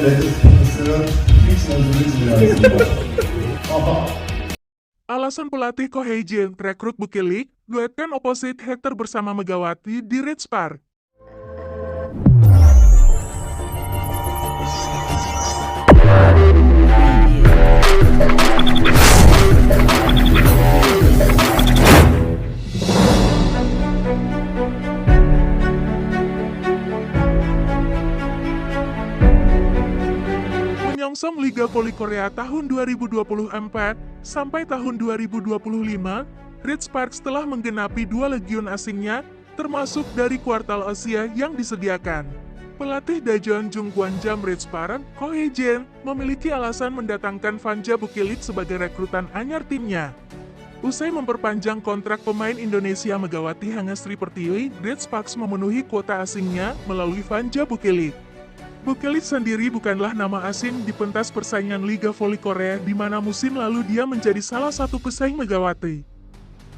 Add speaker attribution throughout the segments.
Speaker 1: 레드 스피커스 트위치 선수를 진행하겠습니다.
Speaker 2: Alasan pelatih Ko Hye-jin rekrut Bukilik, duetkan opposite Hector bersama Megawati di Ritz Park. Menyongsong Liga Voli Korea tahun 2024 sampai tahun 2025, Ritz Park telah menggenapi 2 legion asingnya, termasuk dari kuartal Asia yang disediakan. Pelatih Daejeon Jungkwanjam Ritz Park, Ko Hye-jin, memiliki alasan mendatangkan Vanja Bukilik sebagai rekrutan anyar timnya. Usai memperpanjang kontrak pemain Indonesia Megawati Hangasri Pertiwi, Ritz Park memenuhi kuota asingnya melalui Vanja Bukilik. Bukilik sendiri bukanlah nama asing di pentas persaingan Liga Voli Korea di mana musim lalu dia menjadi salah satu pesaing Megawati.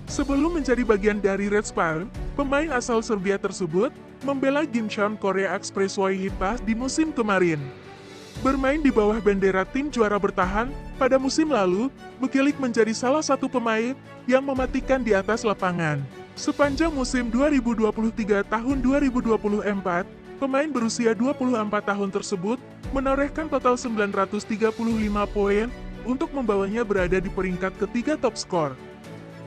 Speaker 2: Sebelum menjadi bagian dari Ritz Park, pemain asal Serbia tersebut membela Gimcheon Korea Expressway Hipas di musim kemarin. Bermain di bawah bendera tim juara bertahan, pada musim lalu, Bukilik menjadi salah satu pemain yang mematikan di atas lapangan. Sepanjang musim 2023 tahun 2024, pemain berusia 24 tahun tersebut menorehkan total 935 poin untuk membawanya berada di peringkat ketiga top skor.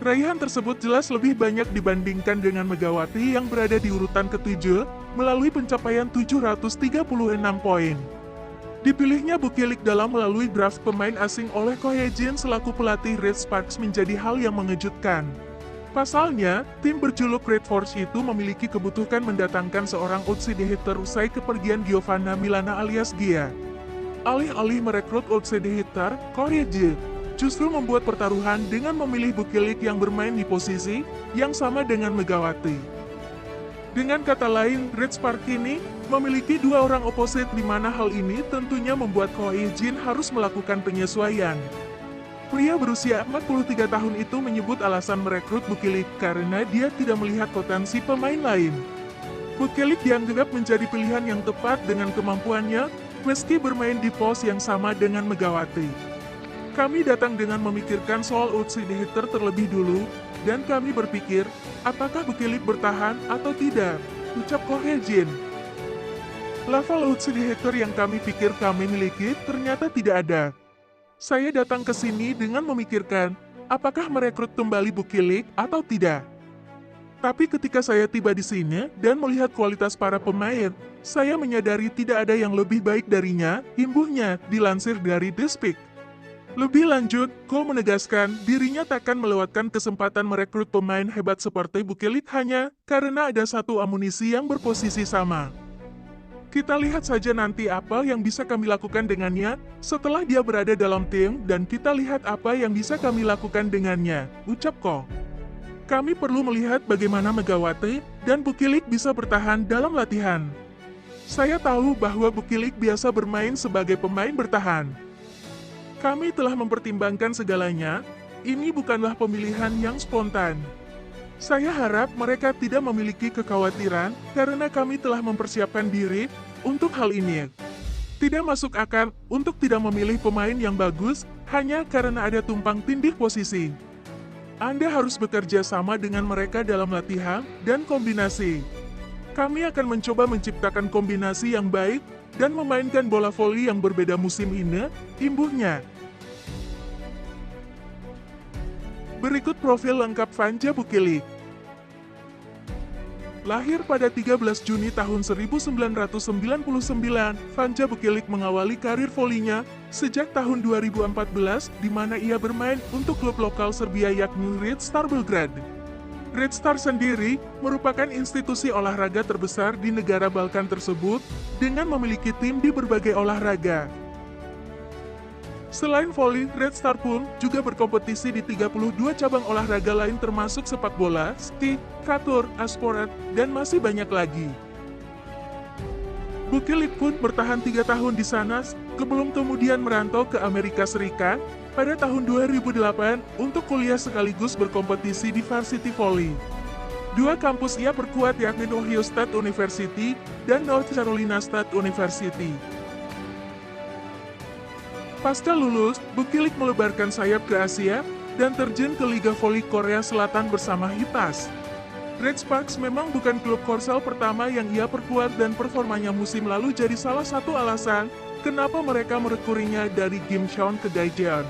Speaker 2: Raihan tersebut jelas lebih banyak dibandingkan dengan Megawati yang berada di urutan ke-7 melalui pencapaian 736 poin. Dipilihnya Bukilik dalam melalui draft pemain asing oleh Ko Hye-jin selaku pelatih Ritz Park menjadi hal yang mengejutkan. Pasalnya, tim berjuluk Red Force itu memiliki kebutuhan mendatangkan seorang outside hitter usai kepergian Giovanna Milana alias Gia. Alih-alih merekrut outside hitter, Ko Hye-jin justru membuat pertaruhan dengan memilih Bukilik yang bermain di posisi yang sama dengan Megawati. Dengan kata lain, Ritz Park ini memiliki 2 orang opposite di mana hal ini tentunya membuat Ko Hye-jin harus melakukan penyesuaian. Pria berusia 43 tahun itu menyebut alasan merekrut Bukilik karena dia tidak melihat potensi pemain lain. Bukilik dianggap menjadi pilihan yang tepat dengan kemampuannya meski bermain di pos yang sama dengan Megawati. Kami datang dengan memikirkan soal outside hitter terlebih dulu, dan kami berpikir, apakah Bukilik bertahan atau tidak, ucap Ko Hye-jin. Level outside hitter yang kami pikir kami miliki ternyata tidak ada. Saya datang ke sini dengan memikirkan, apakah merekrut kembali Bukilik atau tidak. Tapi ketika saya tiba di sini dan melihat kualitas para pemain, saya menyadari tidak ada yang lebih baik darinya, imbuhnya, dilansir dari The Speak. Lebih lanjut, Ko menegaskan dirinya takkan melewatkan kesempatan merekrut pemain hebat seperti Bukilik hanya karena ada satu amunisi yang berposisi sama. Kita lihat saja nanti apa yang bisa kami lakukan dengannya setelah dia berada dalam tim dan kita lihat apa yang bisa kami lakukan dengannya, ucap Ko. Kami perlu melihat bagaimana Megawati dan Bukilik bisa bertahan dalam latihan. Saya tahu bahwa Bukilik biasa bermain sebagai pemain bertahan. Kami telah mempertimbangkan segalanya, ini bukanlah pemilihan yang spontan. Saya harap mereka tidak memiliki kekhawatiran karena kami telah mempersiapkan diri untuk hal ini. Tidak masuk akal untuk tidak memilih pemain yang bagus hanya karena ada tumpang tindih posisi. Anda harus bekerja sama dengan mereka dalam latihan dan kombinasi. Kami akan mencoba menciptakan kombinasi yang baik dan memainkan bola voli yang berbeda musim ini, imbuhnya. Berikut profil lengkap Vanja Bukilik. Lahir pada 13 Juni tahun 1999, Vanja Bukilik mengawali karir volinya sejak tahun 2014, di mana ia bermain untuk klub lokal Serbia yakni Red Star Belgrade. Red Star sendiri merupakan institusi olahraga terbesar di negara Balkan tersebut dengan memiliki tim di berbagai olahraga. Selain voli, Red Star pun juga berkompetisi di 32 cabang olahraga lain termasuk sepak bola, ski, catur, asporat, dan masih banyak lagi. Bukilik pun bertahan 3 tahun di sana, sebelum kemudian merantau ke Amerika Serikat pada tahun 2008 untuk kuliah sekaligus berkompetisi di Varsity Volley. 2 kampus ia perkuat yakni Ohio State University dan North Carolina State University. Pasca lulus, Bukilik melebarkan sayap ke Asia dan terjun ke Liga Voli Korea Selatan bersama Hitas. Red Sparks memang bukan klub Korsel pertama yang ia perkuat dan performanya musim lalu jadi salah satu alasan kenapa mereka merekurinya dari Gimcheon ke Daejeon.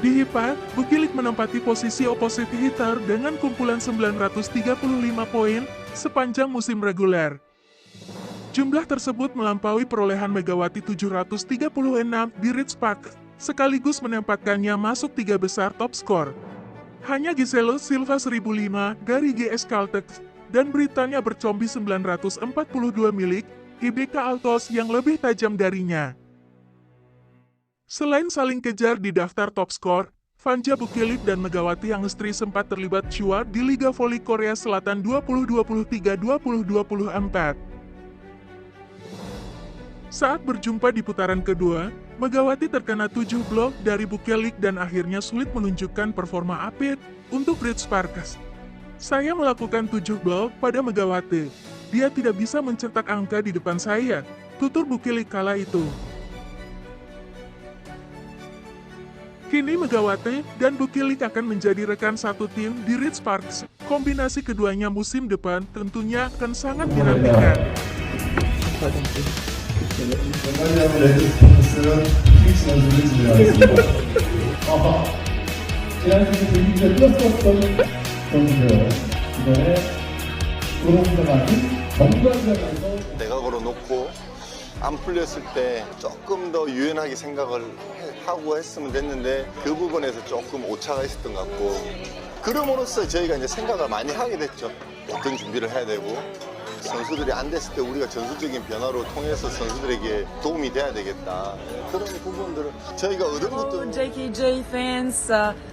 Speaker 2: Di HIPAA, Bukilik menempati posisi opposite hitter dengan kumpulan 935 poin sepanjang musim reguler. Jumlah tersebut melampaui perolehan Megawati 736 di Red Sparks, sekaligus menempatkannya masuk 3 besar top skor. Hanya Giselo Silva 1005 dari GS Caltex dan Britania bercombi 942 milik IBK Altos yang lebih tajam darinya. Selain saling kejar di daftar top skor, Vanja Bukilik dan Megawati Hangestri sempat terlibat cuar di Liga Voli Korea Selatan 2023-2024. Saat berjumpa di putaran kedua, Megawati terkena 7 blok dari Bukilik dan akhirnya sulit menunjukkan performa apik untuk Red Sparks. Saya melakukan 7 blok pada Megawati. Dia tidak bisa mencetak angka di depan saya, tutur Bukilik kala itu. Kini Megawati dan Bukilik akan menjadi rekan satu tim di Red Sparks. Kombinasi keduanya musim depan tentunya akan sangat dinantikan.
Speaker 1: 정말이라면 레드스타스는 트릭스 선수를 지명하겠습니다. 지난주에 분위기가 뜨겁었던 선수요. 이번에 도롱사만이 정관장에서
Speaker 3: 내가 걸어놓고 안 풀렸을 때 조금 더 유연하게 생각을 하고 했으면 됐는데 그 부분에서 조금 오차가 있었던 것 같고 그럼으로써 저희가 이제 생각을 많이 하게 됐죠. 어떤 준비를 해야 되고 선수들이 안 됐을 때 우리가 전술적인 변화로 통해서 선수들에게 도움이 돼야 되겠다. 그런 부분들을 저희가 얻은 것도
Speaker 4: JKJ fans,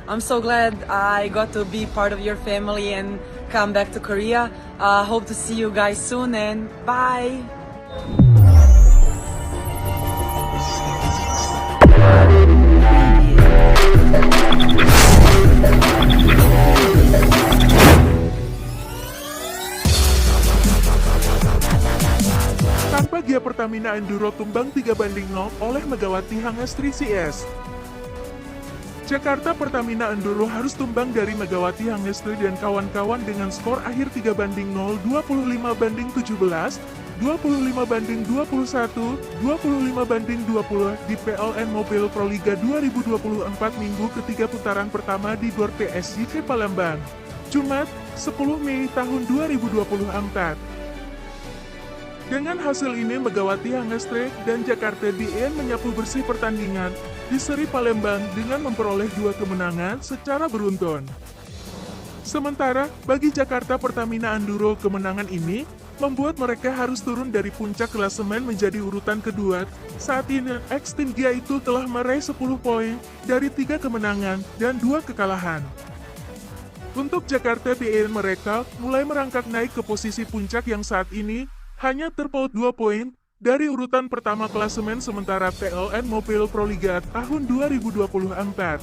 Speaker 4: I'm so glad I got to be part of your family and come back to Korea. Hope to see you guys soon and bye.
Speaker 2: Tanpa Gia Pertamina Enduro tumbang 3-0 oleh Megawati Hangestri CS. Jakarta Pertamina Enduro harus tumbang dari Megawati Hangestri dan kawan-kawan dengan skor akhir 3-0, 25-17, 25-21, 25-20 di PLN Mobile Pro Liga 2024 Minggu ketiga putaran pertama di Gor PSIC Palembang, Jumat, 10 Mei tahun 2024. Dengan hasil ini Megawati Hangestri dan Jakarta DN menyapu bersih pertandingan di seri Palembang dengan memperoleh 2 kemenangan secara beruntun. Sementara bagi Jakarta Pertamina Enduro kemenangan ini membuat mereka harus turun dari puncak klasemen menjadi urutan kedua. Saat ini ex-tim Gia itu telah meraih 10 poin dari 3 kemenangan dan 2 kekalahan. Untuk Jakarta DN mereka mulai merangkak naik ke posisi puncak yang saat ini hanya terpaut 2 poin dari urutan pertama klasemen sementara PLN Mobile Pro Liga tahun 2024.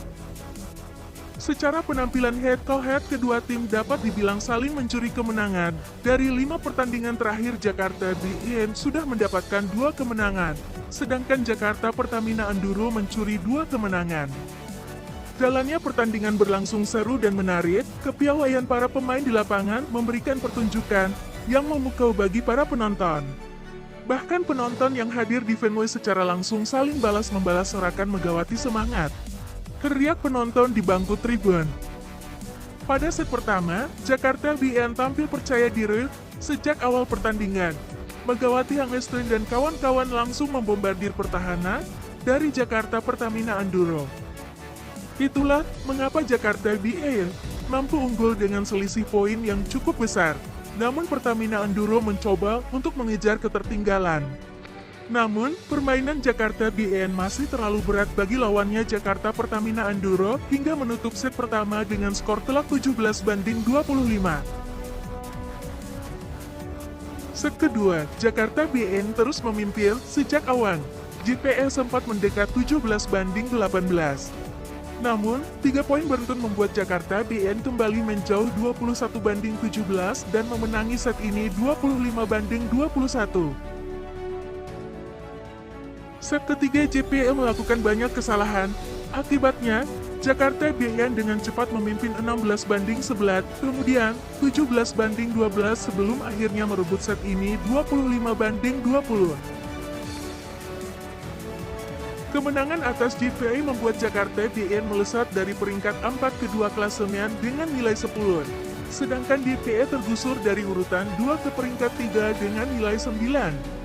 Speaker 2: Secara penampilan head-to-head kedua tim dapat dibilang saling mencuri kemenangan. Dari 5 pertandingan terakhir Jakarta DN sudah mendapatkan 2 kemenangan, sedangkan Jakarta Pertamina Enduro mencuri 2 kemenangan. Jalannya pertandingan berlangsung seru dan menarik, kepiawaian para pemain di lapangan memberikan pertunjukan yang memukau bagi para penonton. Bahkan penonton yang hadir di venue secara langsung saling balas-membalas sorakan Megawati semangat. Teriak penonton di bangku tribun. Pada set pertama, Jakarta BN tampil percaya diri sejak awal pertandingan. Megawati Hangestri dan kawan-kawan langsung membombardir pertahanan dari Jakarta Pertamina Enduro. Itulah mengapa Jakarta BN mampu unggul dengan selisih poin yang cukup besar. Namun Pertamina Enduro mencoba untuk mengejar ketertinggalan. Namun, permainan Jakarta BN masih terlalu berat bagi lawannya Jakarta Pertamina Enduro hingga menutup set pertama dengan skor telak 17-25. Set kedua, Jakarta BN terus memimpin sejak awal. JPS sempat mendekat 17-18. Namun, 3 poin beruntun membuat Jakarta BN kembali menjauh 21-17 dan memenangi set ini 25-21. Set ketiga JPE melakukan banyak kesalahan. Akibatnya, Jakarta BIN dengan cepat memimpin 16-11, kemudian 17-12 sebelum akhirnya merebut set ini 25-20. Kemenangan atas JPE membuat Jakarta BIN melesat dari peringkat 4 ke 2 klasemen dengan nilai 10. Sedangkan JPE tergusur dari urutan 2 ke peringkat 3 dengan nilai 9.